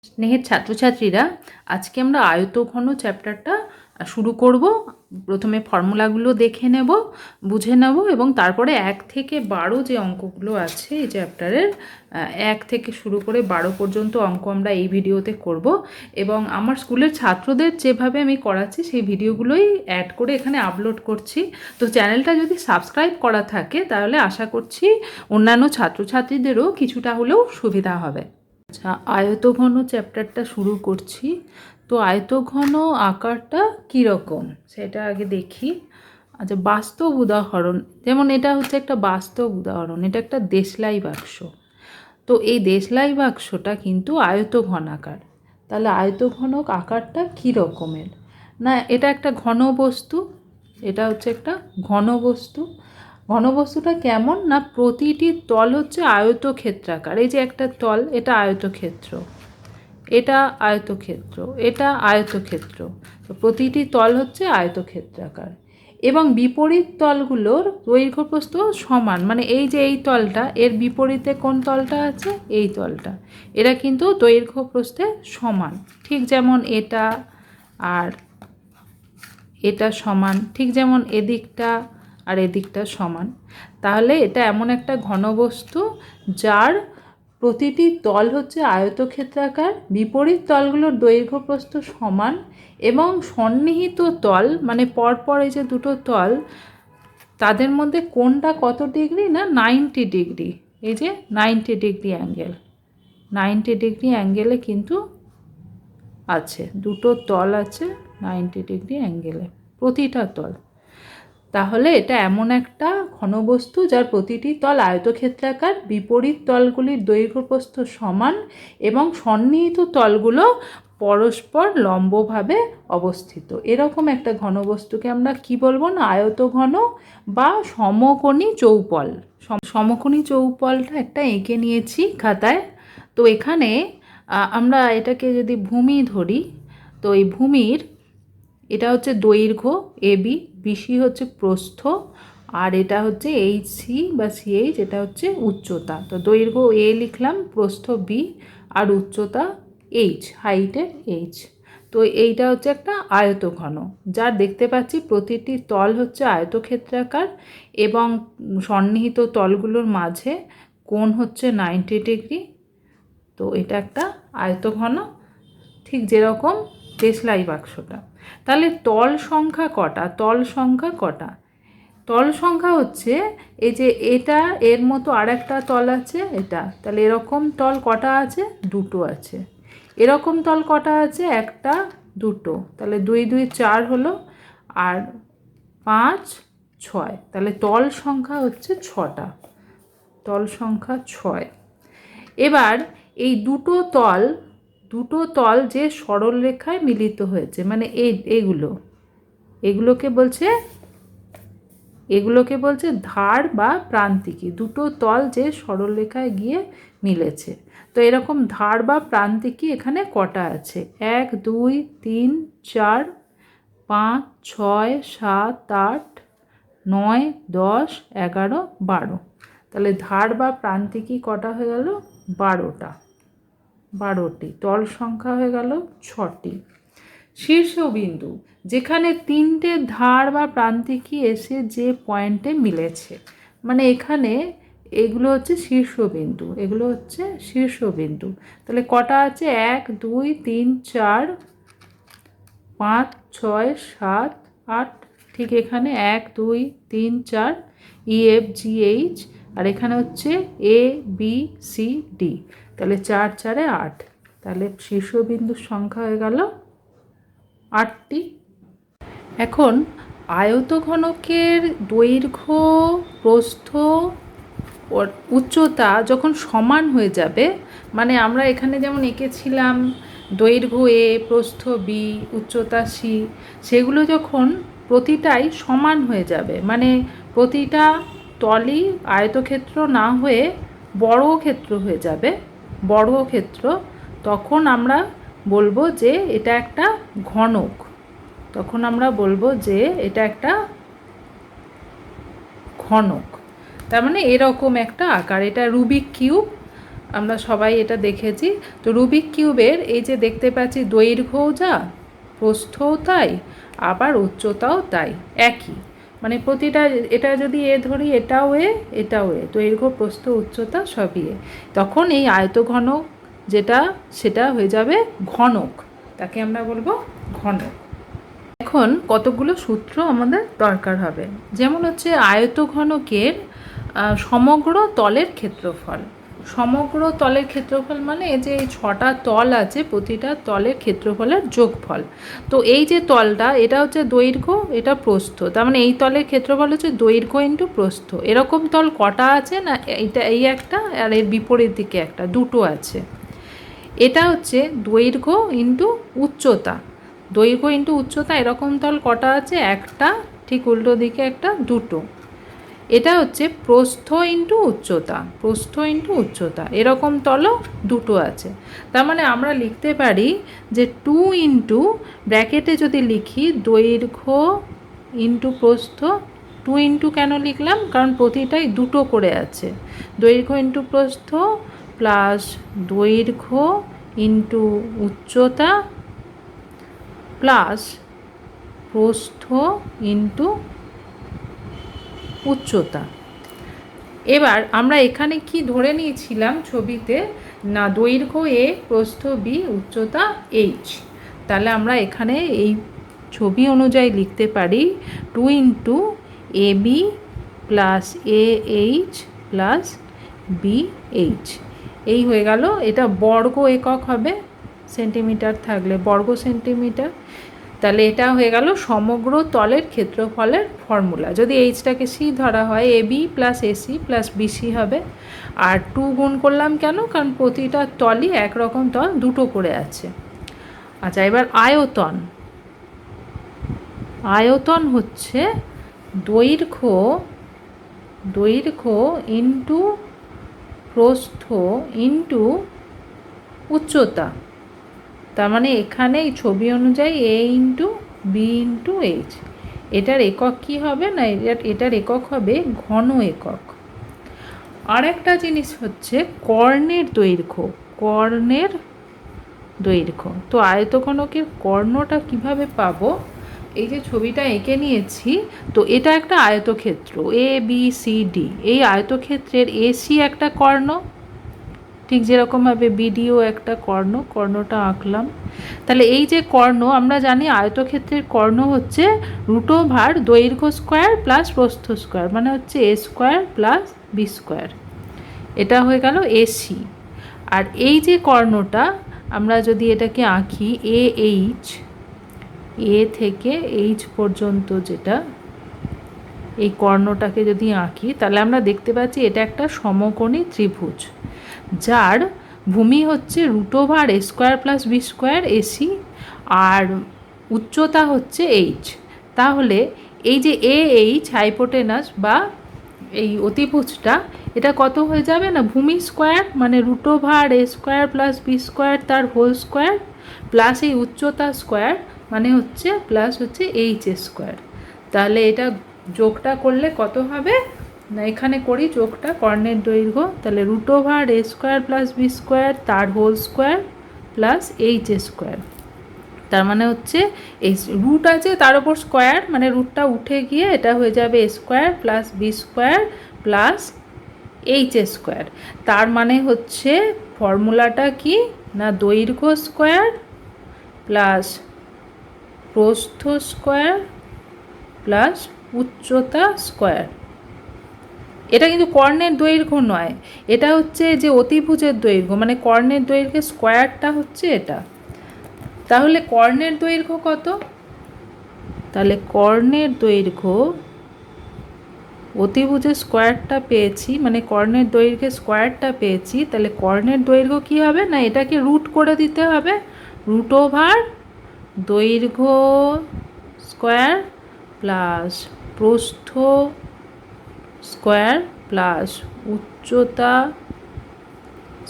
স্নেহের ছাত্রছাত্রীরা, আজকে আমরা আয়তঘন চ্যাপ্টারটা শুরু করব। প্রথমে ফর্মুলাগুলো দেখে নেব, বুঝে নেব, এবং তারপরে 1 থেকে 12 যে অঙ্কগুলো আছে এই চ্যাপ্টারের, 1 থেকে শুরু করে 12 পর্যন্ত অঙ্ক আমরা এই ভিডিওতে করব। এবং আমার স্কুলের ছাত্রদের যেভাবে আমি করাচ্ছি সেই ভিডিওগুলোই অ্যাড করে এখানে আপলোড করছি। তো চ্যানেলটা যদি সাবস্ক্রাইব করা থাকে তাহলে আশা করছি অন্যান্য ছাত্রছাত্রীদেরও কিছুটা হলেও সুবিধা হবে। আচ্ছা, আয়তঘন চ্যাপ্টারটা শুরু করছি। তো আয়তঘন আকারটা কীরকম সেটা আগে দেখি। আচ্ছা, বাস্তব উদাহরণ, যেমন এটা হচ্ছে একটা বাস্তব উদাহরণ, এটা একটা দেশলাই বাক্স। তো এই দেশলাই বাক্সটা কিন্তু আয়তঘন আকার। তাহলে আয়তঘন আকারটা কী রকমের? না, এটা একটা ঘন বস্তু, এটা হচ্ছে একটা ঘন বস্তু। ঘনবস্তুটা কেমন? না, প্রতিটি তল হচ্ছে আয়তক্ষেত্রাকার। এই যে একটা তল, এটা আয়তক্ষেত্র, এটা আয়তক্ষেত্র, এটা আয়তক্ষেত্র। তো প্রতিটি তল হচ্ছে আয়তক্ষেত্রাকার এবং বিপরীত তলগুলোর দৈর্ঘ্য প্রস্থ সমান। মানে এই যে এই তলটা, এর বিপরীতে কোন তলটা আছে? এই তলটা। এরা কিন্তু দৈর্ঘ্য প্রস্থে সমান। ঠিক যেমন এটা আর এটা সমান, ঠিক যেমন এদিকটা আর এদিকটা সমান। তাহলে এটা এমন একটা ঘনবস্তু যার প্রতিটি তল হচ্ছে আয়তক্ষেত্রাকার, বিপরীত তলগুলোর দৈর্ঘ্য প্রস্থ সমান এবং সন্নিহিত তল, মানে পরপর এই যে দুটো তল, তাদের মধ্যে কোনটা কত ডিগ্রি? না 90 ডিগ্রি। এই যে 90 ডিগ্রি অ্যাঙ্গেল, 90 ডিগ্রি অ্যাঙ্গেলে কিন্তু আছে, দুটো তল আছে 90 ডিগ্রি অ্যাঙ্গেলে প্রতিটা তল। তাহলে এটা এমন একটা ঘনবস্তু যার প্রতিটি তল আয়তক্ষেত্রাকার, বিপরীত তলগুলির দৈর্ঘ্য প্রস্থ সমান এবং সন্নিহিত তলগুলো পরস্পর লম্বভাবে অবস্থিত। এরকম একটা ঘনবস্তুকে আমরা কি বলবো? না আয়তঘন বা সমকোণী চৌপল। সমকোণী চৌপলটা একটা এঁকে নিয়েছি খাতায়। তো এখানে আমরা এটাকে যদি ভূমি ধরি, তো এই ভূমির এটা হচ্ছে দৈর্ঘ্য এবি, বিসি হচ্ছে প্রস্থ, আর এটা হচ্ছে এইচসি বা সিএইচ, এটা হচ্ছে উচ্চতা। তো দৈর্ঘ্য এ লিখলাম, প্রস্থ বি, আর উচ্চতা এইচ, হাইটের এইচ। তো এইটা হচ্ছে একটা আয়তঘন যার দেখতে পাচ্ছি প্রতিটি তল হচ্ছে আয়তক্ষেত্রাকার এবং সন্নিহিত তলগুলোর মাঝে কোণ হচ্ছে 90 ডিগ্রি। তো এটা একটা আয়তঘন, ঠিক যেরকম দেশলাই বাক্সটা। তাহলে তল সংখ্যা কটা? তল সংখ্যা কটা? তল সংখ্যা হচ্ছে এই যে এটা, এর মতো আর একটা তল আছে এটা, তাহলে এরকম তল কটা আছে? দুটো আছে। এরকম তল কটা আছে? একটা, দুটো, তাহলে 2 2 4 হলো, আর 5 6, তাহলে তল সংখ্যা হচ্ছে 6টা। তল সংখ্যা 6। এবার এই দুটো তল যে সরল রেখায় মিলিত হয়েছে, মানে এগুলোকে বলছে ধার বা প্রান্তিকী। দুটো তল যে সরল রেখায় গিয়ে মিলেছে। তো এরকম ধার বা প্রান্তিকী এখানে কটা আছে? 1 2 3 4 5 6 7 8 9 10 11 12। তাহলে ধার বা প্রান্তিকী কটা হয়ে গেল? 12টি। তল সংখ্যা হয়ে গেল 6টি। শীর্ষবিন্দু, যেখানে 3টে ধার বা প্রান্তিকী এসে যে পয়েন্টে মিলেছে, মানে এখানে এগুলো হচ্ছে শীর্ষবিন্দু, এগুলো হচ্ছে শীর্ষবিন্দু। তাহলে কটা আছে? 1 2 3 4 5 6 7 8। ঠিক এখানে 1 2 3 4 ই এফ জি এইচ, আর এখানে হচ্ছে এ বি সি ডি। তাহলে 4 4 8। তাহলে শীর্ষবিন্দুর সংখ্যা হয়ে গেল 8টি। এখন আয়তঘনকের দৈর্ঘ্য, প্রস্থ, উচ্চতা যখন সমান হয়ে যাবে, মানে আমরা এখানে যেমন এঁকেছিলাম দৈর্ঘ্য এ, প্রস্থ বি, উচ্চতা সি, সেগুলো যখন প্রতিটাই সমান হয়ে যাবে, মানে প্রতিটা তলই আয়তক্ষেত্র না হয়ে বর্গক্ষেত্র হয়ে যাবে, বর্গক্ষেত্র, তখন আমরা বলবো যে এটা একটা ঘনক। তখন আমরা বলবো যে এটা একটা ঘনক। তার মানে এরকম একটা আকার, এটা রুবিক কিউব। আমরা সবাই এটা দেখেছি। তো রুবিক কিউবের এই যে দেখতে পাচ্ছি দৈর্ঘ্যও যা, প্রস্থও তাই, আবার উচ্চতাও তাই, একই। মানে প্রতিটা, এটা যদি এ ধরি এটাও এটাও দৈর্ঘ্য প্রস্থ উচ্চতা সবই তখন এই আয়তঘনক যেটা সেটা হয়ে যাবে ঘনক, তাকে আমরা বলবো ঘনক। এখন কতগুলো সূত্র আমাদের দরকার হবে। যেমন হচ্ছে আয়তঘনকের সমগ্র তলের ক্ষেত্রফল। সমগ্র তলের ক্ষেত্রফল মানে এই যে এই 6টা তল আছে, প্রতিটা তলের ক্ষেত্রফলের যোগফল। তো এই যে তলটা, এটা হচ্ছে দৈর্ঘ্য, এটা প্রস্থ, তার মানে এই তলের ক্ষেত্রফল হচ্ছে দৈর্ঘ্য ইন্টু প্রস্থ। এরকম তল কটা আছে না, এইটা এই একটা আর এর বিপরীত দিকে একটা, দুটো আছে। এটা হচ্ছে দৈর্ঘ্য ইন্টু উচ্চতা, দৈর্ঘ্য ইন্টু উচ্চতা। এরকম তল কটা আছে, একটা, ঠিক উল্টো দিকে একটা, দুটো। এটা হচ্ছে প্রস্থ ইন্টু উচ্চতা, প্রস্থ ইন্টু উচ্চতা, এরকম তলও দুটো আছে। তার মানে আমরা লিখতে পারি যে 2 ইন্টু, ব্র্যাকেটে যদি লিখি দৈর্ঘ্য ইন্টু প্রস্থ, 2 ইন্টু কেন লিখলাম, কারণ প্রতিটাই দুটো করে আছে, দৈর্ঘ্য ইন্টু প্রস্থ প্লাস দৈর্ঘ্য ইন্টু উচ্চতা প্লাস প্রস্থ ইন্টু উচ্চতা। এবার আমরা এখানে কি ধরে নিয়েছিলাম ছবিতে, না দৈর্ঘ্য এ, প্রস্থ বি, উচ্চতা এইচ। তাহলে আমরা এখানে এই ছবি অনুযায়ী লিখতে পারি 2 into A B plus A H plus B H. এই হয়ে গেল। এটা বর্গ একক হবে, সেন্টিমিটার থাকলে বর্গ সেন্টিমিটার। তাহলে এটা হয়ে গেল সমগ্র তলের ক্ষেত্রফলের ফর্মুলা। যদি এইচটাকে সি ধরা হয়, A B plus AC plus BC হবে। আর 2 গুণ করলাম কেন, কারণ প্রতিটা তলই একরকম তল, দুটো করে আছে। আচ্ছা, এবার আয়তন। আয়তন হচ্ছে দৈর্ঘ্য ইন্টু প্রস্থ ইন্টু উচ্চতা। তার মানে এখানে এই ছবি অনুযায়ী এ ইন্টু বি ইন্টু এইচ। এটার একক কি হবে না, এটার একক হবে ঘন একক। আর একটা জিনিস হচ্ছে কর্ণের দৈর্ঘ্য, কর্ণের দৈর্ঘ্য। তো আয়তঘনকের কর্ণটা কিভাবে পাবো, এই যে ছবিটা এঁকে নিয়েছি, তো এটা একটা আয়তক্ষেত্র এ বি সি ডি। এই আয়তক্ষেত্রের এসি একটা কর্ণ, ঠিক যেরকমভাবে বিডিও একটা কর্ণ, কর্ণটা আঁকলাম। তাহলে এই যে কর্ণ, আমরা জানি আয়তক্ষেত্রের কর্ণ হচ্ছে √, দৈর্ঘ্য স্কোয়ার প্লাস প্রস্থ স্কোয়ার, মানে হচ্ছে এ স্কোয়ার প্লাস বি স্কোয়ার। এটা হয়ে গেল এসি। আর এই যে কর্ণটা, আমরা যদি এটাকে আঁকি এ এইচ, এ থেকে এইচ পর্যন্ত যেটা, এই কর্ণটাকে যদি আঁকি, তাহলে আমরা দেখতে পাচ্ছি এটা একটা সমকোণী ত্রিভুজ, যার ভূমি হচ্ছে √, A square plus B square AC, আর উচ্চতা হচ্ছে এইচ। তাহলে এই যে এ এইচ হাইপোটেনাস বা এই অতিভুজটা, এটা কত হয়ে যাবে না, ভূমি স্কোয়ার মানে √, A square plus B square তার হোল স্কোয়ার, প্লাস এই উচ্চতা স্কোয়ার মানে হচ্ছে প্লাস হচ্ছে এইচ স্কোয়ার। তাহলে এটা যোগটা করলে কত হবে না, এখানে করি যোগটা, কর্ণের দৈর্ঘ্য, তাহলে √, A square plus B square তার whole square plus H square. তার মানে হচ্ছে এই রুট আছে তার ওপর স্কোয়ার, মানে রুটটা উঠে গিয়ে এটা হয়ে যাবে A square plus B square plus H square. তার মানে হচ্ছে ফর্মুলাটা কি না, দৈর্ঘ্য স্কোয়ার প্লাস প্রস্থ স্কোয়ার প্লাস উচ্চতা স্কোয়ার। এটা কিন্তু কর্ণের দৈর্ঘ্য নয়, এটা হচ্ছে যে অতিভুজের দৈর্ঘ্য, মানে কর্ণের দৈর্ঘ্যের স্কোয়ারটা হচ্ছে এটা। তাহলে কর্ণের দৈর্ঘ্য কত, তাহলে কর্ণের দৈর্ঘ্য, অতিভুজের স্কোয়ারটা পেয়েছি, মানে কর্ণের দৈর্ঘ্যের স্কোয়ারটা পেয়েছি, তাহলে কর্ণের দৈর্ঘ্য কি হবে না, এটাকে রুট করে দিতে হবে, √, দৈর্ঘ্য স্কোয়ার প্লাস প্রস্থ স্কোয়ার প্লাস উচ্চতা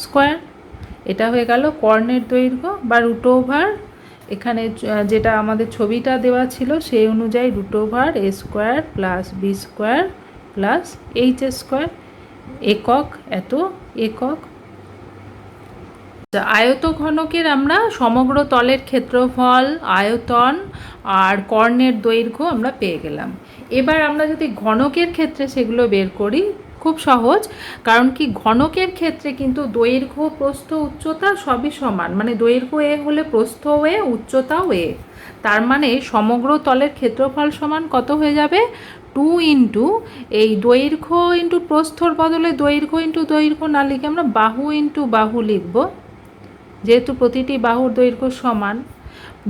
স্কোয়ার। এটা হয়ে গেল কর্ণের দৈর্ঘ্য বা √। এখানে যেটা আমাদের ছবিটা দেওয়া ছিল সেই অনুযায়ী √, A square plus B square plus H square. একক এত একক। আয়তঘনকের আমরা সমগ্র তলের ক্ষেত্রফল, আয়তন আর কর্ণের দৈর্ঘ্য আমরা পেয়ে গেলাম। এবার আমরা যদি ঘনকের ক্ষেত্রে সেগুলো বের করি, খুব সহজ, কারণ কি ঘনকের ক্ষেত্রে কিন্তু দৈর্ঘ্য, প্রস্থ, উচ্চতা সবই সমান, মানে দৈর্ঘ্য এ হলে প্রস্থ এ, উচ্চতাও এ। তার মানে সমগ্র তলের ক্ষেত্রফল সমান কত হয়ে যাবে? 2 ইন্টু এই দৈর্ঘ্য ইন্টু প্রস্থর বদলে দৈর্ঘ্য ইন্টু দৈর্ঘ্য না লিখে আমরা বাহু ইন্টু বাহু লিখব, যেহেতু প্রতিটি বাহুর দৈর্ঘ্য সমান।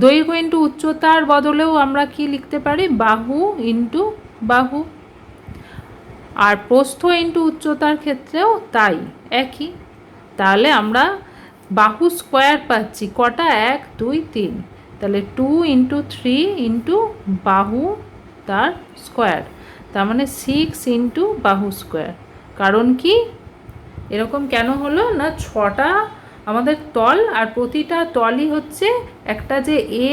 দৈর্ঘ্য ইন্টু উচ্চতার বদলেও আমরা কি লিখতে পারি? বাহু ইন্টু বাহু। আর প্রস্থ ইন্টু উচ্চতার ক্ষেত্রেও তাই, একই। তাহলে আমরা বাহু স্কোয়ার পাচ্ছি কটা? 1 2 3। তাহলে 2 ইন্টু 3 ইন্টু বাহু তার স্কোয়ার, তার মানে 6 ইন্টু বাহু স্কোয়ার। কারণ কি এরকম কেন হলো না, 6টা আমাদের তল, আর প্রতিটা তলই হচ্ছে একটা যে এ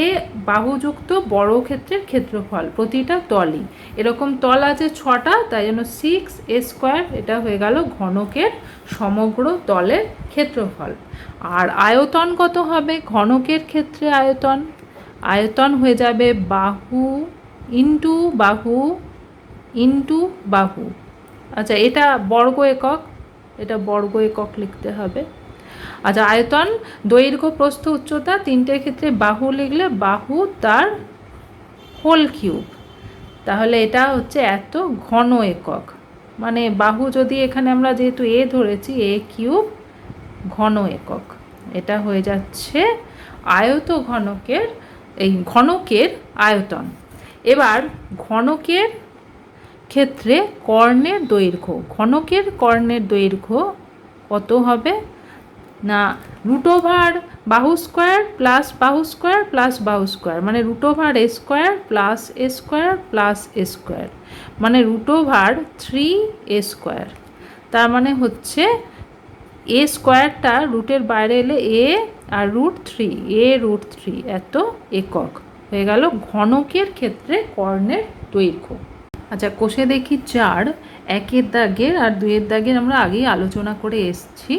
বাহুযুক্ত বর্গক্ষেত্রের ক্ষেত্রফল, প্রতিটা তলই এরকম তল আছে 6টা, তাই জন্য 6 এ স্কোয়ার, এটা হয়ে গেল ঘনকের সমগ্র তলের ক্ষেত্রফল। আর আয়তন কত হবে ঘনকের ক্ষেত্রে? আয়তন হয়ে যাবে বাহু ইন্টু বাহু ইন্টু বাহু। আচ্ছা, এটা বর্গ একক, এটা বর্গ একক লিখতে হবে। আচ্ছা, আয়তন দৈর্ঘ্য, প্রস্থ, উচ্চতা তিনটের ক্ষেত্রে বাহু লিখলে বাহু তার হোল কিউব। তাহলে এটা হচ্ছে এত ঘন একক, মানে বাহু যদি এখানে আমরা যেহেতু এ ধরেছি, এ কিউব ঘন একক। এটা হয়ে যাচ্ছে আয়ত ঘনকের, এই ঘনকের আয়তন। এবার ঘনকের ক্ষেত্রে কর্ণের দৈর্ঘ্য, ঘনকের কর্ণের দৈর্ঘ্য কত হবে না, √, বাহু স্কোয়ার প্লাস বাহু স্কোয়ার প্লাস বাহু স্কোয়ার, মানে √, A square plus A square plus A square, মানে √3 এ স্কোয়ার। তার মানে হচ্ছে এ স্কোয়ারটা রুটের বাইরে এলে এ, আর √3, এ √3 এত একক হয়ে গেল ঘনকের ক্ষেত্রে কর্ণের দৈর্ঘ্য। আচ্ছা, কষে দেখি 4, 1-এর দাগের আর 2-এর দাগের আমরা আগেই আলোচনা করে এসেছি।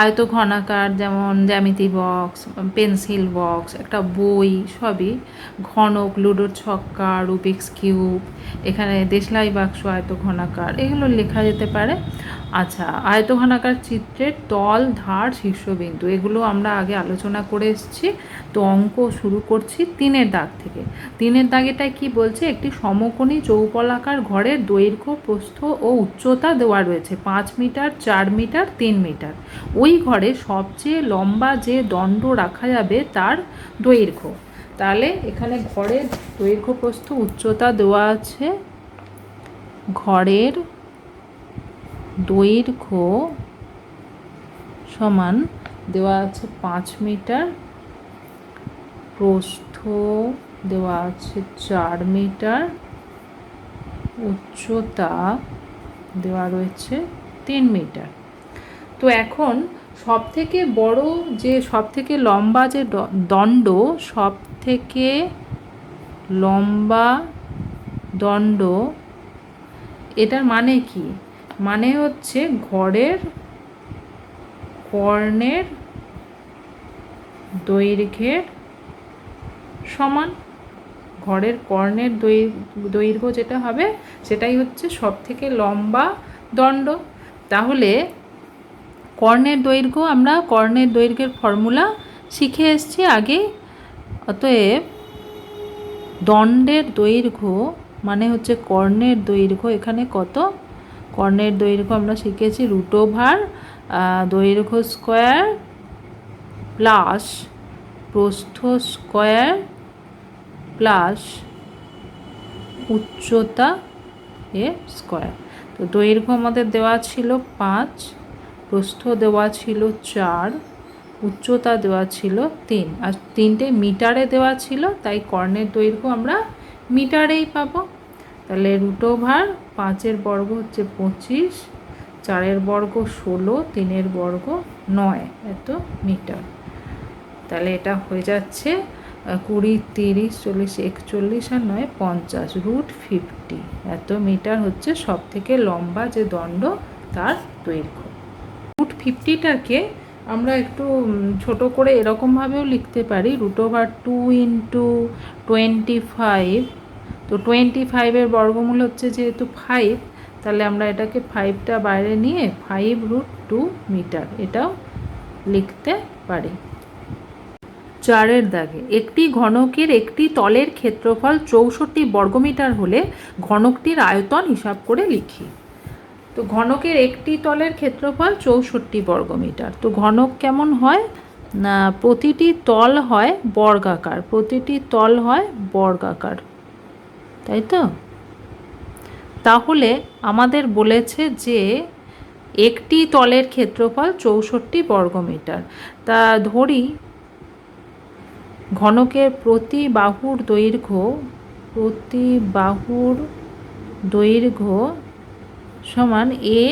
আয়ত ঘনাকার যেমন জ্যামিতি বক্স, পেন্সিল বক্স, একটা বই, সবই ঘনক, লুডোর ছক্কা, রুবিক্স কিউব, এখানে দেশলাই বাক্স আয়ত ঘনাকার, এগুলো লেখা যেতে পারে। আচ্ছা, আয়ত ঘনাকার চিত্রের তল, ধার, শীর্ষবিন্দু এগুলো আমরা আগে আলোচনা করে এসেছি। তো অঙ্ক শুরু করছি 3-এর দাগ থেকে। 3-এর দাগেটায় কি বলছে? একটি সমকোণী চৌপলাকার ঘরের দৈর্ঘ্য, প্রস্থ ও উচ্চতা দেওয়া রয়েছে 5 মিটার, 4 মিটার, 3 মিটার। ওই ঘরে সবচেয়ে লম্বা যে দণ্ড রাখা যাবে তার দৈর্ঘ্য। তাহলে এখানে ঘরের দৈর্ঘ্য, প্রস্থ, উচ্চতা দেওয়া আছে। ঘরের দৈর্ঘ্য সমান দেওয়া আছে 5 মিটার, প্রস্থ দেওয়া আছে 4 মিটার, উচ্চতা দেওয়া রয়েছে 3 মিটার। তো এখন সবথেকে বড় যে সবথেকে লম্বা যে দণ্ড, সবথেকে লম্বা দণ্ড, এটার মানে কি? মানে হচ্ছে ঘরের কর্ণের দৈর্ঘ্যের সমান। ঘরের কর্ণের দৈর্ঘ্য যেটা হবে সেটাই হচ্ছে সবথেকে লম্বা দণ্ড। তাহলে কর্ণের দৈর্ঘ্য, আমরা কর্ণের দৈর্ঘ্যের ফর্মুলা শিখে এসেছি আগে। অতএব দণ্ডের দৈর্ঘ্য মানে হচ্ছে কর্ণের দৈর্ঘ্য, এখানে কত? কর্ণের দৈর্ঘ্য আমরা শিখেছি √, দৈর্ঘ্য স্কোয়ার প্লাস প্রস্থ স্কোয়ার প্লাস উচ্চতা এ স্কোয়ার। তো দৈর্ঘ্য আমাদের দেওয়া ছিল 5, প্রস্থ দেওয়া ছিল 4, উচ্চতা দেওয়া ছিল 3, আর 3টে মিটারে দেওয়া ছিল, তাই কর্ণের দৈর্ঘ্য আমরা মিটারেই পাবো। তাহলে √, 5-এর বর্গ হচ্ছে 25, 4-এর বর্গ 16, 3-এর বর্গ 9 এত মিটার। তাহলে এটা হয়ে যাচ্ছে 20, 30, 40, 41 আর 9, 50, √50 এত মিটার হচ্ছে সব থেকে লম্বা যে দণ্ড তার দৈর্ঘ্য। √50টাকে আমরা একটু ছোট করে এরকমভাবেও লিখতে পারি, √2 × 25। তো 25-এর বর্গমূল হচ্ছে যেহেতু 5, তাহলে আমরা এটাকে 5টা বাইরে নিয়ে 5√2 মিটার এটাও লিখতে পারি। 4-এর দাগে একটি ঘনকের একটি তলের ক্ষেত্রফল 64 বর্গমিটার হলে ঘনকটির আয়তন হিসাব করে লিখি। তো ঘনকের একটি তলের ক্ষেত্রফল 64 বর্গমিটার। তো ঘনক কেমন হয় না, প্রতিটি তল হয় বর্গাকার, প্রতিটি তল হয় বর্গাকার, তাই তো? তাহলে আমাদের বলেছে যে একটি তলের ক্ষেত্রফল 64 বর্গমিটার। তা ধরি ঘনকের প্রতি বাহুর দৈর্ঘ্য সমান a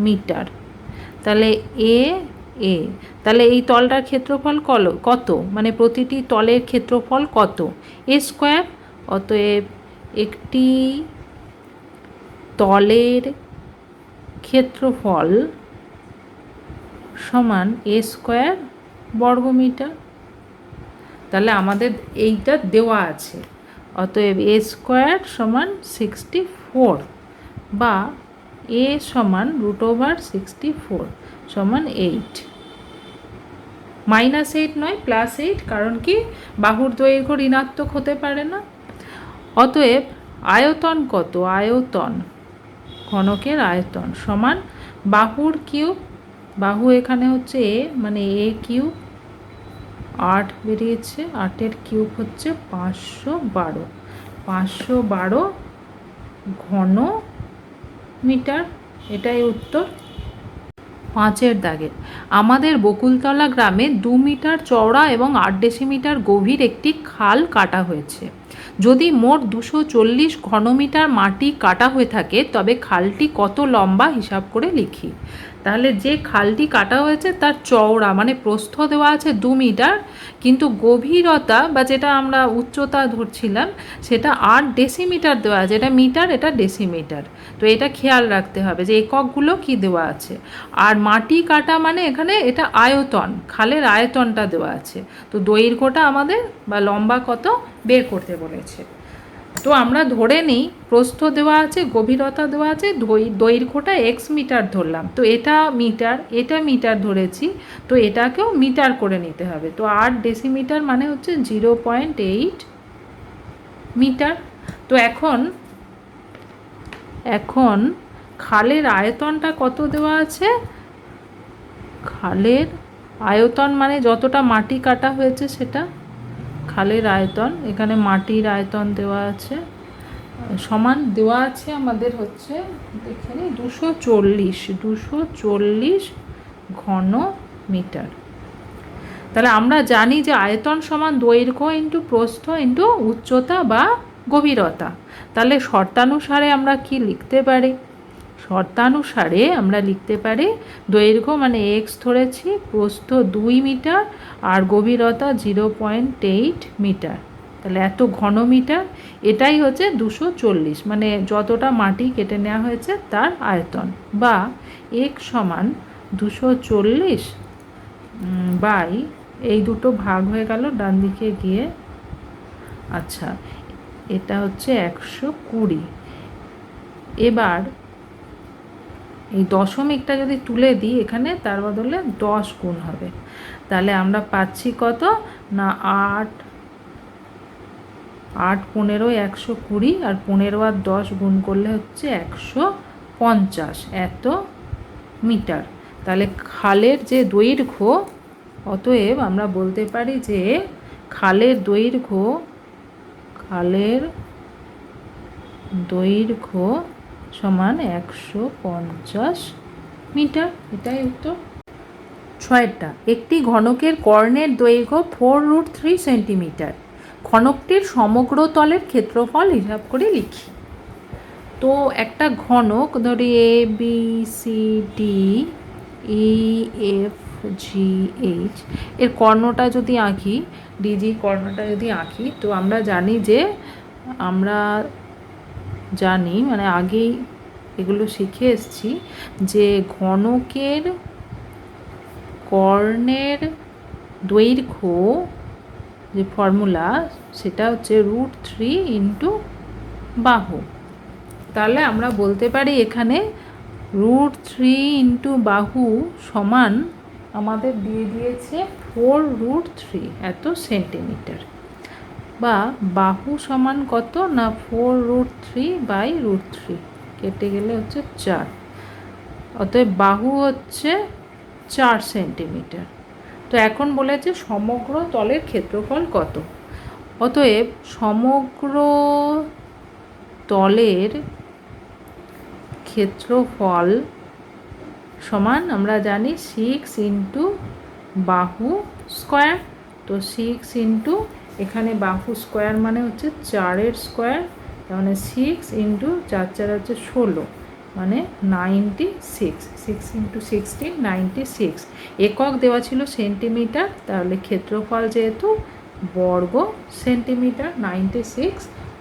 মিটার। তাহলে তাহলে এই তলটার ক্ষেত্রফল কত, মানে প্রতিটি তলের ক্ষেত্রফল কত, a²। অতএব একটি তলের ক্ষেত্রফল সমান a² বর্গমিটার। তাহলে আমাদের এইটা দেওয়া আছে, অতএব a² সমান 64 বা a সমান √64 সমান 8। -8 নয়, +8, কারণ কি বাহুর দৈর্ঘ্য ঋণাত্মক হতে পারে না। অতএব আয়তন কত, ঘনকের আয়তন সমান বাহুর কিউব, বাহু এখানে হচ্ছে a, মানে a³ 8 বেরিয়েছে, 8-এর কিউব হচ্ছে 512 ঘন মিটার। এটাই উত্তর। 5-এর দাগে আমাদের বকুলতলা গ্রামে 2 মিটার চওড়া এবং 8 ডেসিমিটার গভীর একটি খাল কাটা হয়েছে। যদি মোট 240 ঘনমিটার মাটি কাটা হয়ে থাকে তবে খালটি কত লম্বা হিসাব করে লিখি। তাহলে যে খালটি কাটা হয়েছে তার চওড়া মানে প্রস্থ দেওয়া আছে 2 মিটার, কিন্তু গভীরতা বা যেটা আমরা উচ্চতা ধরছিলাম সেটা 8 ডেসিমিটার দেওয়া আছে। এটা মিটার, এটা ডেসিমিটার। তো এটা খেয়াল রাখতে হবে যে এককগুলো কি দেওয়া আছে। আর মাটি কাটা মানে এখানে এটা আয়তন, খালের আয়তনটা দেওয়া আছে। তো দৈর্ঘ্যটা আমাদের বা লম্বা কত বের করতে বলেছে। তো আমরা ধরে নিই প্রস্থ দেওয়া আছে, গভীরতা দেওয়া আছে, দৈর্ঘ্যটা x মিটার ধরলাম। তো এটা মিটার ধরেছি, তো এটাকেও মিটার করে নিতে হবে। তো 8 ডেসিমিটার মানে হচ্ছে 0.8 মিটার। তো এখন খালের আয়তনটা কত দেওয়া আছে, খালের আয়তন মানে যতটা মাটি কাটা হয়েছে সেটা খালের আয়তন, এখানে মাটির আয়তন দেওয়া আছে, সমান দেওয়া আছে আমাদের হচ্ছে এখানে 240 ঘন মিটার। তাহলে আমরা জানি যে আয়তন সমান দৈর্ঘ্য ইন্টু প্রস্থ ইন্টু উচ্চতা বা গভীরতা। তাহলে শর্তানুসারে আমরা কি লিখতে পারি, শর্তানুসারে আমরা লিখতে পারি দৈর্ঘ্য মানে x ধরেছি, প্রস্থ 2 মিটার আর গভীরতা 0.8 মিটার। তাহলে এত ঘন মিটার, এটাই হচ্ছে 240, মানে যতটা মাটি কেটে নেওয়া হয়েছে তার আয়তন, বা x সমান 240 বাই, এই দুটো ভাগ হয়ে গেল ডান দিকে গিয়ে, আচ্ছা এটা হচ্ছে 120। এবার এই দশমিকটা যদি তুলে দিই এখানে, তার বদলে 10 গুণ হবে। তাহলে আমরা পাচ্ছি কত না 8 15 120, আর 15 আর 10 গুণ করলে হচ্ছে 150 এত মিটার। তাহলে খালের যে দৈর্ঘ্য, অতএব আমরা বলতে পারি যে খালের দৈর্ঘ্য সমান 150 মিটার। এটাই উত্তর। 6টা একটি ঘনকের কর্ণের দৈর্ঘ্য 4√3 সেন্টিমিটার। ঘনকটির সমগ্র তলের ক্ষেত্রফল হিসাব করে লিখি। তো একটা ঘনক ধরি ABCD EFGH, এর কর্ণটা যদি আঁকি, ডিজি কর্ণটা যদি আঁকি, তো আমরা জানি মানে আগেই এগুলো শিখে এসেছি যে ঘনকের কর্ণের দৈর্ঘ্য যে ফর্মুলা সেটা হচ্ছে √3 × বাহু। তাহলে আমরা বলতে পারি এখানে √3 × বাহু সমান আমাদের দিয়ে দিয়েছে 4√3 এত সেন্টিমিটার, বা বাহু সমান কত না 4√3/√3 কেটে গেলে হচ্ছে 4। অতএব বাহু হচ্ছে 4 সেন্টিমিটার। তো এখন বলেছে সমগ্র তলের ক্ষেত্রফল কত। অতএব সমগ্র তলের ক্ষেত্রফল সমান আমরা জানি 6 × বাহু স্কোয়ার। তো 6 এখানে বাহু স্কোয়ার মানে হচ্ছে 4-এর স্কোয়ার, তার মানে 6 × 4 হচ্ছে 16, মানে 96। 6 × 16 96। একক দেওয়া ছিল সেন্টিমিটার, তাহলে ক্ষেত্রফল যেহেতু বর্গ সেন্টিমিটার, 96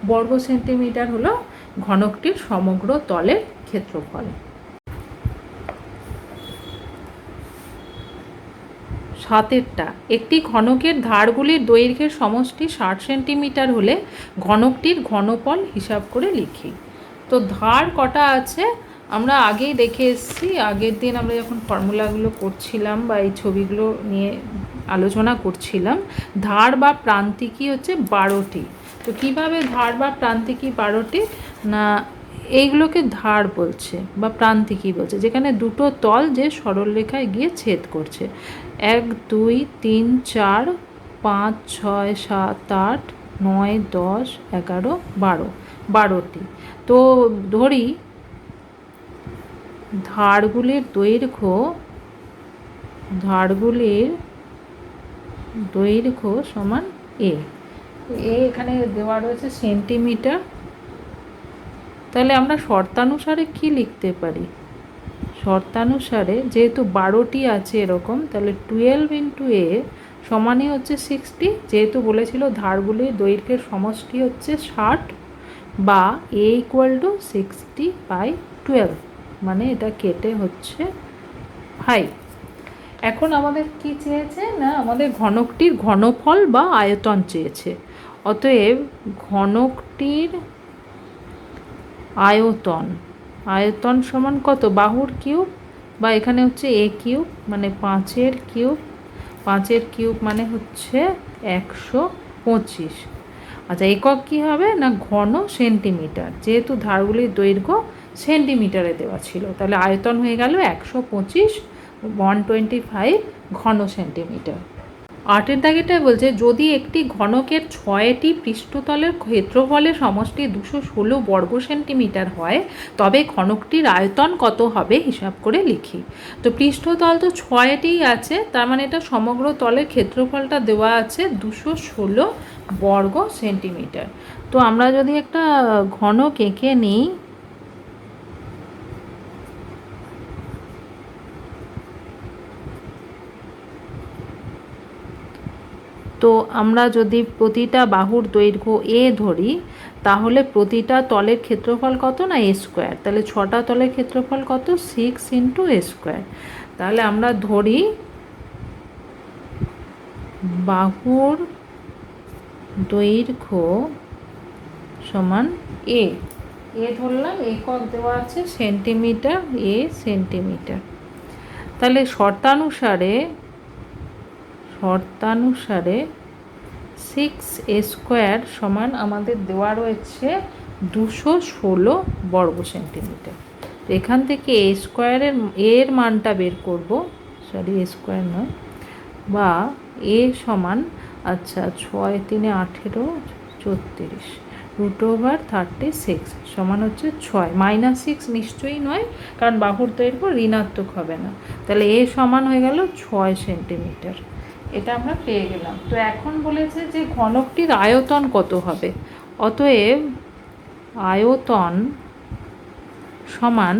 বর্গ সেন্টিমিটার হলো ঘনকটির সমগ্র তলের ক্ষেত্রফল। 7 একটি ঘনকের ধারগুলির দৈর্ঘ্যের সমষ্টি 60 সেন্টিমিটার হলে ঘনকটির ঘনফল হিসাব করে লিখি। তো ধার কটা আছে আমরা আগেই দেখে এসেছি, আগের দিন আমরা যখন ফর্মুলাগুলো করছিলাম বা এই ছবিগুলো নিয়ে আলোচনা করছিলাম। ধার বা প্রান্তিকী হচ্ছে 12টি। তো কিভাবে ধার বা প্রান্তিকী 12টি না, এইগুলোকে ধার বলছে বা প্রান্তিকী বলছে, যেখানে দুটো তল যে সরলরেখায় গিয়ে ছেদ করছে। 1 2 3 4 5 6 7 8 9 10 11 12 12টি। তো ধরি ধারগুলির দৈর্ঘ্য সমান এ এখানে দেওয়া রয়েছে সেন্টিমিটার। তাহলে আমরা শর্তানুসারে কি লিখতে পারি? শর্তানুসারে যেহেতু 12টি আছে এরকম, তাহলে 12 × a সমানই হচ্ছে 60। যেহেতু বলেছিল ধারগুলির দৈর্ঘ্যের সমষ্টি হচ্ছে 60, বা a = 60/12, মানে এটা কেটে হচ্ছে 5। এখন আমাদের কি চেয়েছে না, আমাদের ঘনকটির ঘনফল বা আয়তন চেয়েছে। অতএব ঘনকটির আয়তন সমান কত? বাহুর কিউব, বা এখানে হচ্ছে a³ মানে 5-এর কিউব। 5-এর কিউব মানে হচ্ছে 125। আচ্ছা, একক কি হবে না ঘন সেন্টিমিটার, যেহেতু ধারগুলির দৈর্ঘ্য সেন্টিমিটারে দেওয়া ছিল, তাহলে আয়তন হয়ে গেল 125 125 ঘন সেন্টিমিটার। 8 দাগেটায় বলছে যদি একটি ঘনকের 6টি পৃষ্ঠতলের ক্ষেত্রফলের সমষ্টি 216 বর্গ সেন্টিমিটার হয়, তবে ঘনকটির আয়তন কত হবে হিসাব করে লিখি। তো পৃষ্ঠতল তো 6টি আছে, তার মানে এটা সমগ্র তলের ক্ষেত্রফলটা দেওয়া আছে 216 বর্গ সেন্টিমিটার। তো আমরা যদি একটা ঘনক এঁকে নিই, তো আমরা যদি প্রতিটা বাহুর দৈর্ঘ্য a ধরি, তাহলে প্রতিটা তলের ক্ষেত্রফল কত না a²। তাহলে 6টা তলের ক্ষেত্রফল কত? 6 × a²। তাহলে আমরা ধরি বাহুর দৈর্ঘ্য সমান a ধরলাম, একক দেওয়া আছে সেন্টিমিটার, a সেন্টিমিটার। তাহলে শর্তানুসারে 6a² সমান আমাদের দেওয়া রয়েছে 216 বর্গ সেন্টিমিটার। এখান থেকে এর মানটা বের করব, a² নয়, বা a সমান, আচ্ছা 6 × 3 = 18 34 √36 সমান হচ্ছে 6 -6 নিশ্চয়ই নয়, কারণ বাহুর দৈর্ঘ্য ঋণাত্মক হবে না। তাহলে a সমান হয়ে গেল 6 সেন্টিমিটার। এটা আমরা পেয়ে গেলাম। তো এখন বলেছে যে ঘনকটির আয়তন কত হবে। অতএব আয়তন সমান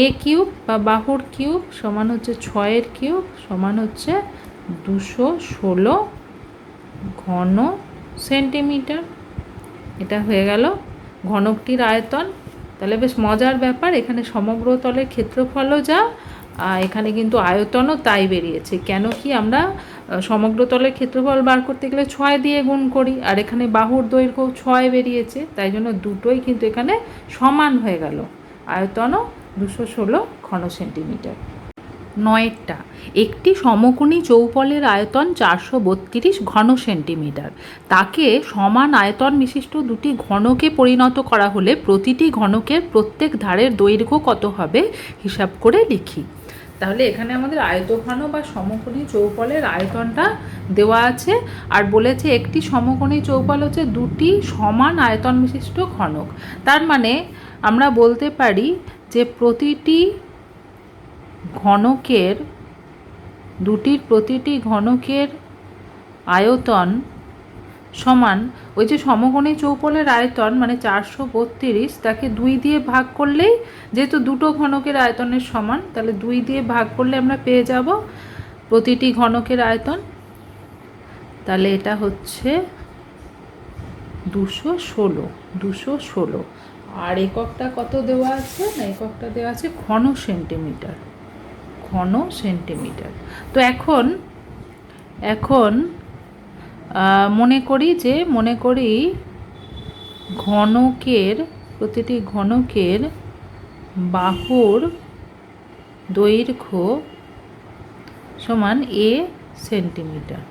a³ বা বাহুর কিউব সমান হচ্ছে 6-এর কিউব সমান হচ্ছে 216 ঘন সেন্টিমিটার। এটা হয়ে গেল ঘনকটির আয়তন। তাহলে বেশ মজার ব্যাপার, এখানে সমগ্র তলের ক্ষেত্রফলও যা, এখানে কিন্তু আয়তনও তাই বেরিয়েছে। কেন কি আমরা সমগ্র তলের ক্ষেত্রফল বার করতে গেলে 6 দিয়ে গুণ করি, আর এখানে বাহুর দৈর্ঘ্য 6 বেরিয়েছে, তাই জন্য দুটোই কিন্তু এখানে সমান হয়ে গেল। আয়তনও 216 ঘন সেন্টিমিটার। 9টা, একটি সমকোণী চৌপলের আয়তন 432 ঘন সেন্টিমিটার। তাকে সমান আয়তন বিশিষ্ট দুটি ঘনকে পরিণত করা হলে প্রতিটি ঘনকের প্রত্যেক ধারের দৈর্ঘ্য কত হবে হিসাব করে লিখি। তাহলে এখানে আমাদের আয়তঘন বা সমকোণী চৌপলের আয়তনটা দেওয়া আছে, আর বলেছে একটি সমকোণী চৌপল হচ্ছে দুটি সমান আয়তন বিশিষ্ট ঘনক। তার মানে আমরা বলতে পারি যে প্রতিটি ঘনকের আয়তন সমান, ওই যে সমকোণী চৌপলের আয়তন মানে 432, তাকে 2 দিয়ে ভাগ করলেই, যেহেতু দুটো ঘনকের আয়তনের সমান, তাহলে 2 দিয়ে ভাগ করলে আমরা পেয়ে যাব প্রতিটি ঘনকের আয়তন। তাহলে এটা হচ্ছে 216। আর এককটা কত দেওয়া আছে না, এককটা দেওয়া আছে ঘন সেন্টিমিটার। তো এখন মনে করি প্রতিটি ঘনকের বাহুর দৈর্ঘ্য সমান a সেন্টিমিটার।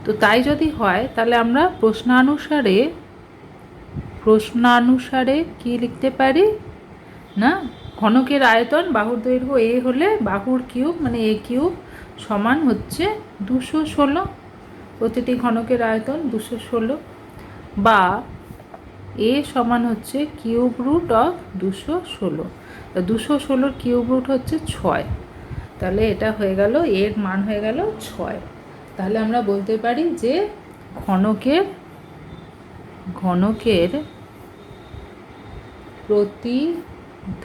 তো তাই যদি হয় তাহলে আমরা প্রশ্নানুসারে কি লিখতে পারি না, ঘনকের আয়তন বাহুর দৈর্ঘ্য a হলে বাহুর কিউব মানে a কিউব সমান হচ্ছে 216, প্রতিটি ঘনকের আয়তন 216, বা a সমান হচ্ছে cube root of 216। 216 cube root হচ্ছে 6, তাহলে এটা হয়ে গেল, এর মান হয়ে গেল 6। তাহলে আমরা বলতে পারি যে ঘনকের প্রতি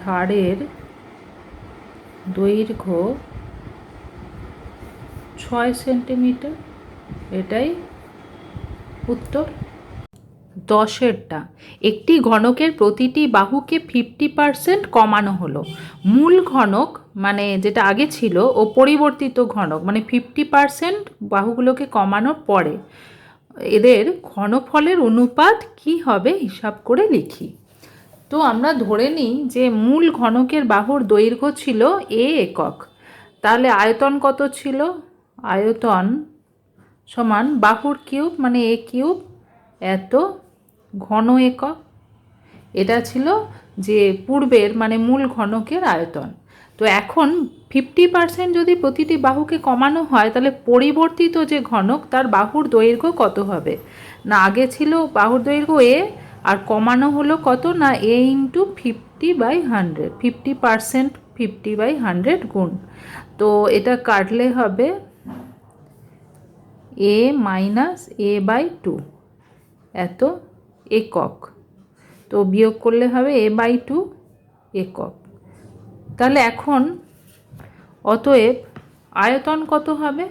ধারের দৈর্ঘ্য 6 সেন্টিমিটার। এটাই উত্তর। 10টা, একটি ঘনকের প্রতিটি বাহুকে 50% কমানো হলো। মূল ঘনক মানে যেটা আগে ছিল ও পরিবর্তিত ঘনক মানে 50% বাহুগুলোকে কমানোর পরে এদের ঘনফলের অনুপাত কি হবে হিসাব করে লিখি। তো আমরা ধরে নিই যে মূল ঘনকের বাহুর দৈর্ঘ্য ছিল a একক, তাহলে আয়তন কত ছিল, আয়তন সমান বাহুর কিউব মানে a কিউব এত ঘন একক। এটা ছিল যে পূর্বের মানে মূল ঘনকের আয়তন। তো এখন 50% যদি প্রতিটি বাহুকে কমানো হয় তাহলে পরিবর্তিত যে ঘনক তার বাহুর দৈর্ঘ্য কত হবে না, আগে ছিল বাহুর দৈর্ঘ্য a আর কমানো হলো কত না a ইন্টু 50/100, 50% 50/100 গুণ। তো এটা কাটলে হবে a মাইনাস a/2 এত একক, তো বিয়োগ করলে হবে a/2 একক। তাহলে এখন অতএব আয়তন কত হবে,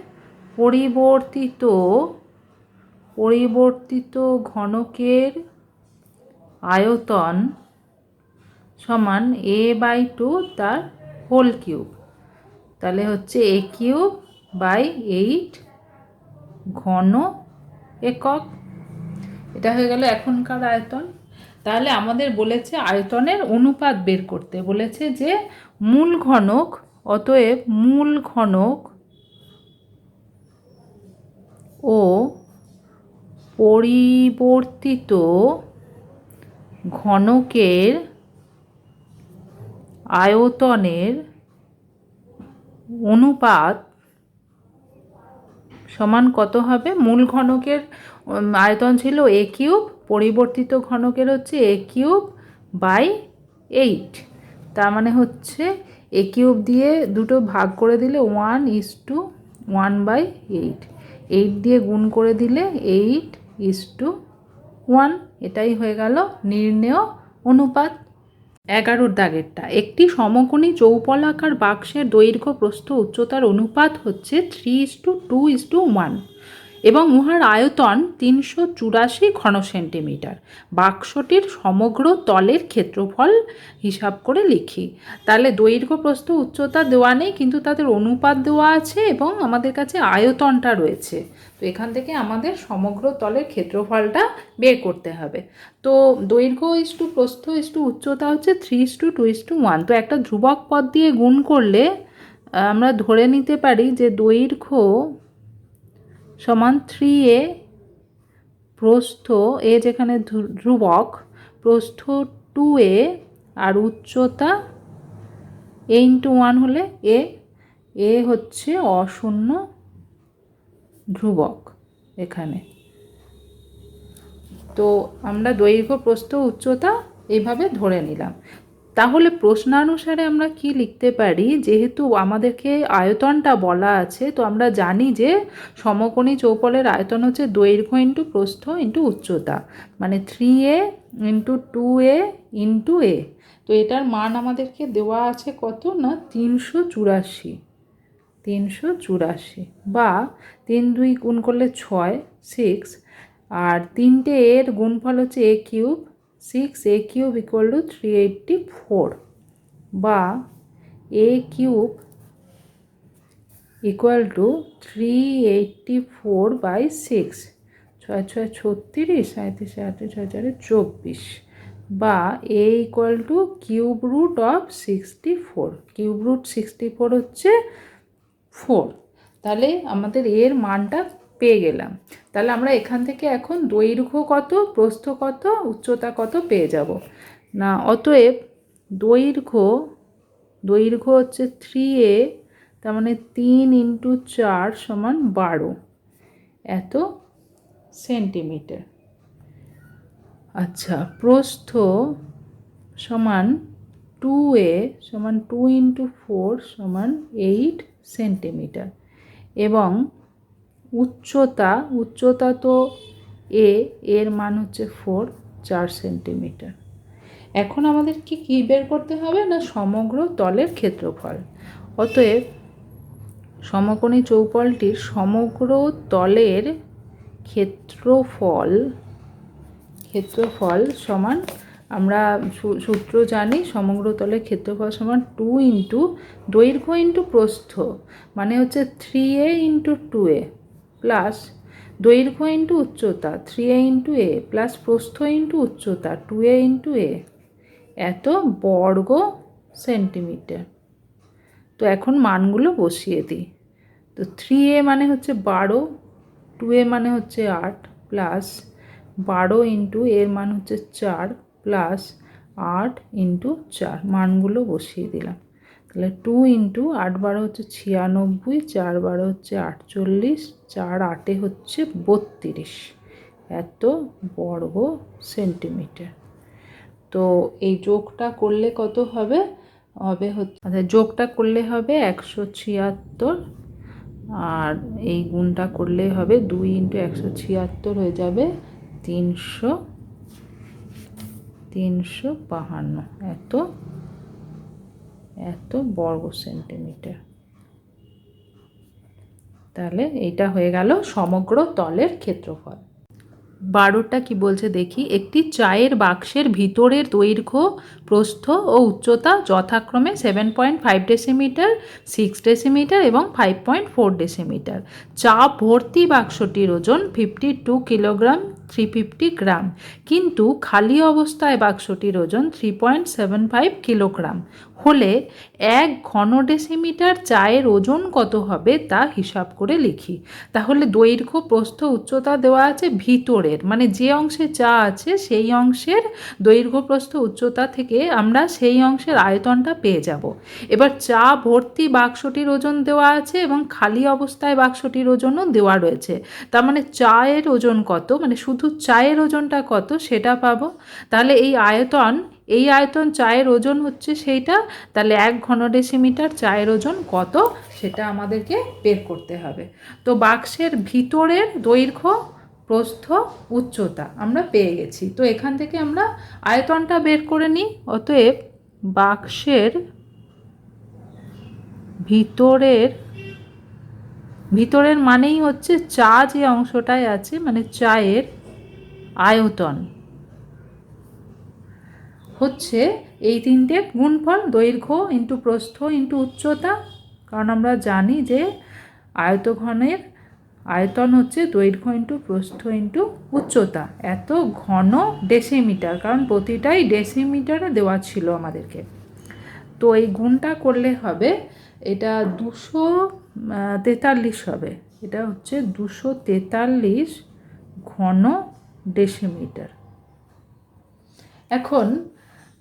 পরিবর্তিত ঘনকের আয়তন সমান a/2 তার হোল কিউব, তাহলে হচ্ছে a কিউব বাই 8 ঘন একক। এটা হয়ে গেল এখনকার আয়তন। তাহলে আমাদের বলেছে আয়তনের অনুপাত বের করতে, বলেছে যে মূল ঘনক, অতএব মূল ঘনক ও পরিবর্তিত ঘনকের আয়তনের অনুপাত সমান কত হবে, মূল ঘনকের আয়তন ছিল a কিউব, পরিবর্তিত ঘনকের হচ্ছে a কিউব বাই 8, তার মানে হচ্ছে a কিউব দিয়ে দুটো ভাগ করে দিলে 1:1/8, 8 দিয়ে গুণ করে দিলে 8:1, এটাই হয়ে গেল নির্ণেয় অনুপাত। 11 দাগেরটা, একটি সমকোণী চৌপলাকার বাক্সের দৈর্ঘ্য প্রস্থ উচ্চতার অনুপাত হচ্ছে 3:2:1। এবং উহার আয়তন 384 ঘন সেন্টিমিটার। বাক্সটির সমগ্র তলের ক্ষেত্রফল হিসাব করে লিখি। তাহলে দৈর্ঘ্য প্রস্থ উচ্চতা দেওয়া নেই, কিন্তু তাদের অনুপাত দেওয়া আছে এবং আমাদের কাছে আয়তনটা রয়েছে। তো এখান থেকে আমাদের সমগ্র তলের ক্ষেত্রফলটা বের করতে হবে। তো দৈর্ঘ্য ইস্টু প্রস্থ ইস্টু উচ্চতা হচ্ছে 3:2:1। তো একটা ধ্রুবক পদ দিয়ে গুণ করলে আমরা ধরে নিতে পারি যে দৈর্ঘ্য সমান 3a, প্রস্থ এ যেখানে ধ্রুবক, প্রস্থ 2a, আর উচ্চতা a × 1 হলে এ হচ্ছে অশূন্য ধ্রুবক এখানে। তো আমরা দৈর্ঘ্য প্রস্থ উচ্চতা এইভাবে ধরে নিলাম। তাহলে প্রশ্নানুসারে আমরা কি লিখতে পারি, যেহেতু আমাদেরকে আয়তনটা বলা আছে, তো আমরা জানি যে সমকোণী চৌপলের আয়তন হচ্ছে দৈর্ঘ্য ইন্টু প্রস্থ ইন্টু উচ্চতা, মানে 3a × 2a × a। তো এটার মান আমাদেরকে দেওয়া আছে কত না 384, বা 3 2 গুণ করলে 6, 6, আর 3টে এর গুণফল হচ্ছে a³ 6a³ = 384, বা a³ = 384/6, 6 6 36, 37 38 24, বা a = √64, √64 হচ্ছে 4। তাহলে আমাদের এর মানটা পেয়ে গেলাম। তাহলে আমরা এখান থেকে এখন দৈর্ঘ্য কত, প্রস্থ কত, উচ্চতা কত পেয়ে যাব না। অতএব দৈর্ঘ্য হচ্ছে 3a, তার মানে 3 × 4 = 12 এত সেন্টিমিটার। আচ্ছা, প্রস্থ সমান 2a সমান 2 × 4 = 8 সেন্টিমিটার, এবং উচ্চতা তো এর মান হচ্ছে 4 সেন্টিমিটার। এখন আমাদের কি বের করতে হবে না সমগ্র তলের ক্ষেত্রফল। অতএব সমকোণী চৌপলটির সমগ্র তলের ক্ষেত্রফল সমান, আমরা সূত্র জানি, সমগ্র তলের ক্ষেত্রফল সমান 2 × দৈর্ঘ্য × প্রস্থ, মানে হচ্ছে 3a × 2a, প্লাস দৈর্ঘ্য × উচ্চতা 3a × a, প্লাস প্রস্থ × উচ্চতা 2a × a, এত বর্গ সেন্টিমিটার। তো এখন মানগুলো বসিয়ে দিই। তো 3a মানে হচ্ছে 12, 2a মানে হচ্ছে 8, প্লাস 12 × এর মান হচ্ছে 4, প্লাস 8 × 4, মানগুলো বসিয়ে দিলাম। তাহলে 2 × 8 12 হচ্ছে 96, 4 12 হচ্ছে 48, 4 8 হচ্ছে 32, এত বর্গ সেন্টিমিটার। তো এই যোগটা করলে কত হবে হচ্ছে যোগটা করলে হবে 176, আর এই গুণটা করলে হবে 2 × 176 হয়ে যাবে 352, এত বর্গ সেন্টিমিটার। তাহলে এইটা হয়ে গেল সমগ্র তলের ক্ষেত্রফল। 12টা কি বলছে দেখি। একটি চায়ের বাক্সের ভিতরের দৈর্ঘ্য, প্রস্থ ও উচ্চতা যথাক্রমে 7.5 ডেসিমিটার, 6 ডেসিমিটার এবং 5.4 ডেসিমিটার। চা ভর্তি বাক্সটির ওজন 52 কিলোগ্রাম 350 গ্রাম, কিন্তু খালি অবস্থায় বাক্সটির ওজন 3.75 কিলোগ্রাম হলে 1 ঘন ডেসিমিটার চায়ের ওজন কত হবে তা হিসাব করে লিখি। তাহলে দৈর্ঘ্য প্রস্থ উচ্চতা দেওয়া আছে ভিতরের, মানে যে অংশে চা আছে সেই অংশের দৈর্ঘ্য প্রস্থ উচ্চতা থেকে আমরা সেই অংশের আয়তনটা পেয়ে যাব। এবার চা ভর্তি বাক্সটির ওজন দেওয়া আছে এবং খালি অবস্থায় বাক্সটির ওজনও দেওয়া রয়েছে। তার মানে চায়ের ওজন কত, মানে শুধু চায়ের ওজনটা কত সেটা পাবো। তাহলে এই আয়তন চায়ের ওজন হচ্ছে সেইটা। তাহলে 1 ঘন ডেসিমিটার চায়ের ওজন কত সেটা আমাদেরকে বের করতে হবে। তো বাক্সের ভিতরের দৈর্ঘ্য, প্রস্থ, উচ্চতা আমরা পেয়ে গেছি। তো এখান থেকে আমরা আয়তনটা বের করে নিই। অতএব বাক্সের ভিতরের ভিতরের মানেই হচ্ছে চা যে অংশটায় আছে, মানে চায়ের আয়তন হচ্ছে এই তিনটে গুণফল, দৈর্ঘ্য ইন্টু প্রস্থ ইন্টু উচ্চতা। কারণ আমরা জানি যে আয়তঘনের আয়তন হচ্ছে দৈর্ঘ্য ইন্টু প্রস্থ ইন্টু উচ্চতা, এত ঘন ডেসিমিটার, কারণ প্রতিটাই ডেসিমিটারে দেওয়া ছিল আমাদেরকে। তো এই গুণটা করলে হবে, এটা 243 হবে, এটা হচ্ছে 243 ঘন ডেসিমিটার। এখন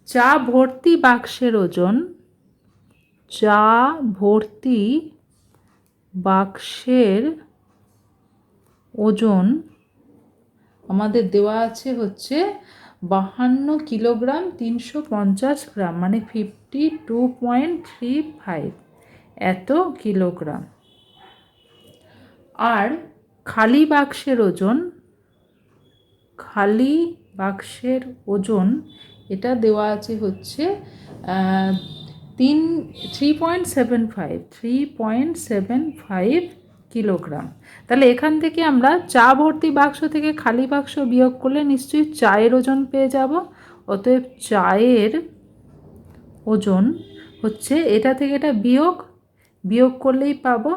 চা ভর্তি বাক্সের ওজন, চা ভর্তি বাক্সের ওজন আমাদের দেওয়া আছে হচ্ছে 52 কিলোগ্রাম 350 গ্রাম, মানে 52.35 এত কিলোগ্রাম। আর খালি বাক্সের ওজন, খালি বাক্সের ওজন এটা দেওয়া আছে হচ্ছে 3.75 কিলোগ্রাম। তাহলে এখান থেকে আমরা চা ভর্তি বাক্স থেকে খালি বাক্স বিয়োগ করলে নিশ্চয়ই চায়ের ওজন পেয়ে যাব। অতএব চায়ের ওজন হচ্ছে, এটা থেকে এটা বিয়োগ করলেই পাবো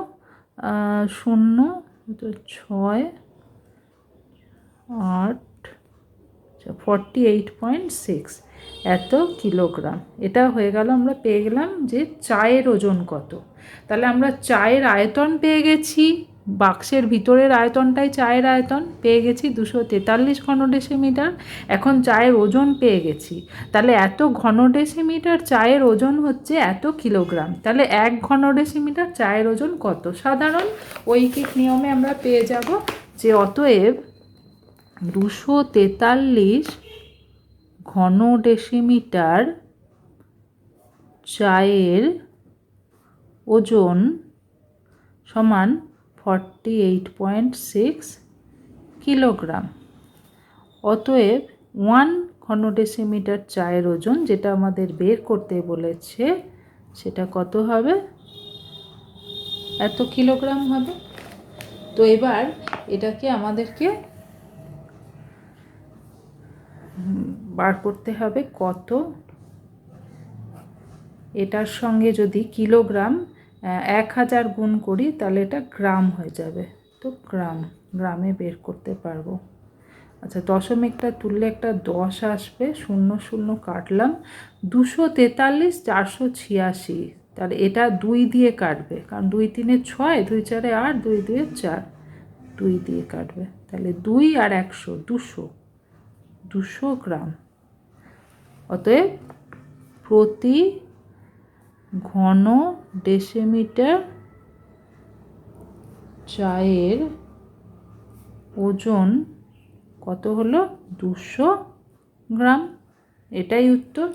48.6 এত কিলোগ্রাম। এটা হয়ে গেল, আমরা পেয়ে গেলাম যে চায়ের ওজন কত। তাহলে আমরা চায়ের আয়তন পেয়ে গেছি, বাক্সের ভিতরের আয়তনটাই চায়ের আয়তন পেয়ে গেছি 243 ঘন ডেসিমিটার। এখন চায়ের ওজন পেয়ে গেছি, তাহলে এত ঘন ডেসিমিটার চায়ের ওজন হচ্ছে এত কিলোগ্রাম। তাহলে 1 ঘন ডেসিমিটার চায়ের ওজন কত? সাধারণ ঐকিক নিয়মে আমরা পেয়ে যাব যে অতএব 243 ঘন ডেসিমিটার চায়ের ওজন সমান 48.6 কিলোগ্রাম। অতএব 1 ঘন ডেসিমিটার চায়ের ওজন, যেটা আমাদের বের করতে বলেছে, সেটা কত হবে? এত কিলোগ্রাম হবে। তো এবার এটাকে আমাদেরকে বার করতে হবে কত। এটার সঙ্গে যদি কিলোগ্রাম 1000 গুণ করি তাহলে এটা গ্রাম হয়ে যাবে। তো গ্রামে বের করতে পারবো। আচ্ছা, দশমিকটা তুললে একটা 10 আসবে, 0 0 কাটলাম। 243 486, তাহলে এটা 2 দিয়ে কাটবে, কারণ 2 3 6, 2 4 8, 2 2 4, 2 দিয়ে কাটবে। তাহলে 2 আর 100 200 গ্রাম। অতএব প্রতি ঘন ডেসিমিটার চায়ের ওজন কত হলো? 200 গ্রাম। এটাই উত্তর।